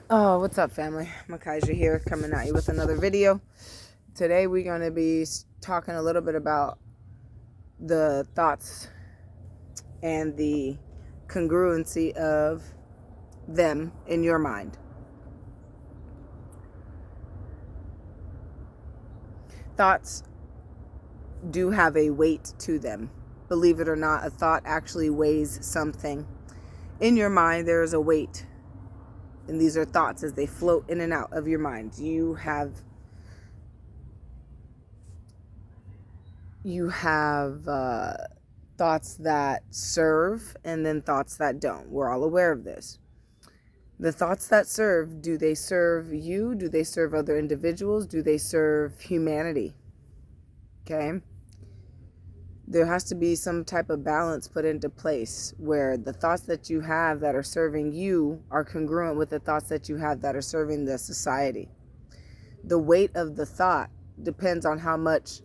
Oh, what's up, family? Makaija here, coming at you with another video. Today we're going to be talking a little bit about the thoughts and the congruency of them in your mind. Thoughts do have a weight to them. Believe it or not, a thought actually weighs something. In your mind, there is a weight. And these are thoughts as they float in and out of your mind. You have thoughts that serve and then thoughts that don't. We're all aware of this. The thoughts that serve, do they serve you? Do they serve other individuals? Do they serve humanity? Okay. There has to be some type of balance put into place where the thoughts that you have that are serving you are congruent with the thoughts that you have that are serving the society. The weight of the thought depends on how much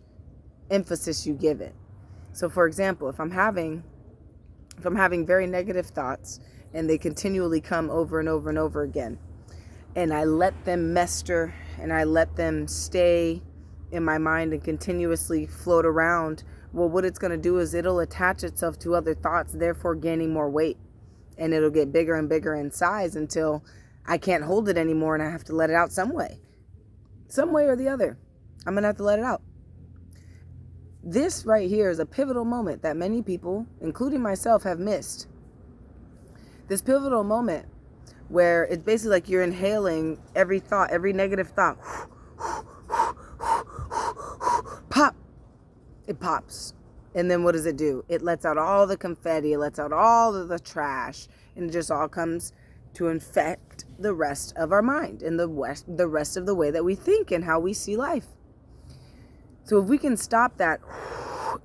emphasis you give it. So for example, if I'm having very negative thoughts and they continually come over and over and over again, and I let them mester and I let them stay in my mind and continuously float around, well, what it's going to do is it'll attach itself to other thoughts, therefore gaining more weight, and it'll get bigger and bigger in size until I can't hold it anymore and I have to let it out some way or the other. I'm going to have to let it out. This right here is a pivotal moment that many people, including myself, have missed. This pivotal moment where it's basically like you're inhaling every thought, every negative thought. Pop. It pops. And then what does it do? It lets out all the confetti. It lets out all of the trash. And it just all comes to infect the rest of our mind and the rest of the way that we think and how we see life. So if we can stop that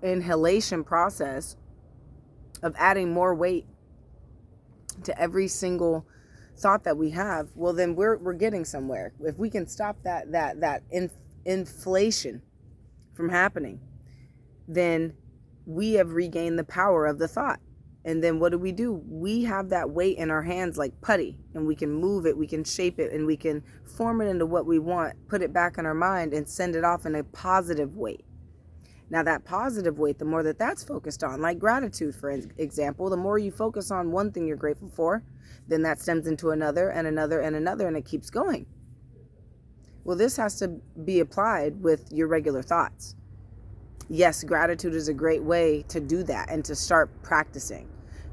inhalation process of adding more weight to every single thought that we have, well, then we're getting somewhere. If we can stop that inflation from happening, then we have regained the power of the thought. And then what do? We have that weight in our hands like putty, and we can move it, we can shape it, and we can form it into what we want, put it back in our mind, and send it off in a positive weight. Now that positive weight, the more that's focused on, like gratitude, for example, the more you focus on one thing you're grateful for, then that stems into another and another and another, and it keeps going. Well, this has to be applied with your regular thoughts. Yes, gratitude is a great way to do that and to start practicing.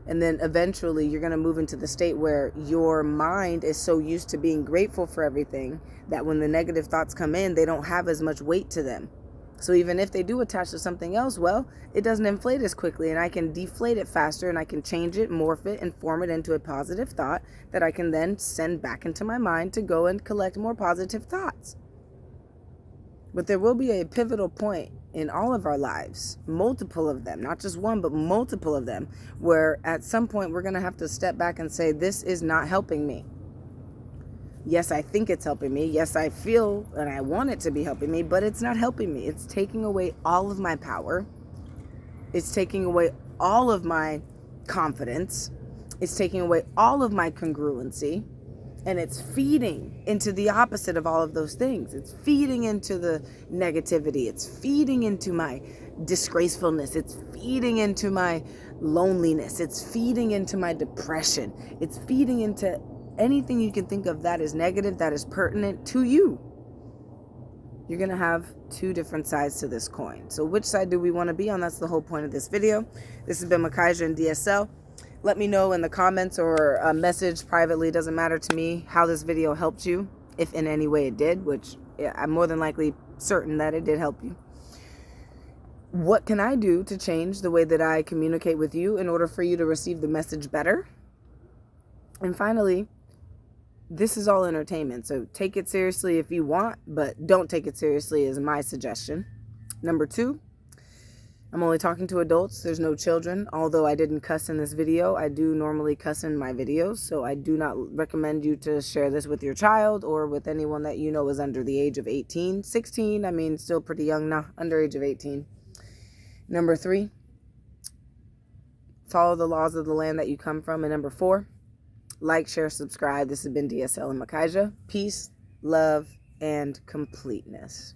And then eventually you're going to move into the state where your mind is so used to being grateful for everything that when the negative thoughts come in, they don't have as much weight to them. So even if they do attach to something else, well, it doesn't inflate as quickly, and I can deflate it faster, and I can change it, morph it, and form it into a positive thought that I can then send back into my mind to go and collect more positive thoughts. But there will be a pivotal point in all of our lives, multiple of them, not just one, but multiple of them, where at some point we're going to have to step back and say, this is not helping me. Yes, I think it's helping me. Yes, I feel and I want it to be helping me, but it's not helping me. It's taking away all of my power. It's taking away all of my confidence. It's taking away all of my congruency. And it's feeding into the opposite of all of those things. It's feeding into the negativity. It's feeding into my disgracefulness. It's feeding into my loneliness. It's feeding into my depression. It's feeding into anything you can think of that is negative, that is pertinent to you. You're going to have two different sides to this coin. So which side do we want to be on? That's the whole point of this video. This has been Makaija and DSL. Let me know in the comments or a message privately, it doesn't matter to me, how this video helped you, if in any way it did, which I'm more than likely certain that it did help you. What can I do to change the way that I communicate with you in order for you to receive the message better? And finally, this is all entertainment, so take it seriously if you want, but don't take it seriously is my suggestion. Number 2, I'm only talking to adults. There's no children. Although I didn't cuss in this video, I do normally cuss in my videos. So I do not recommend you to share this with your child or with anyone that you know is under the age of 18. 16, I mean, still pretty young now, under age of 18. Number 3, follow the laws of the land that you come from. And number 4, Like, share, subscribe. This has been DSL and Makaija. Peace, love, and completeness.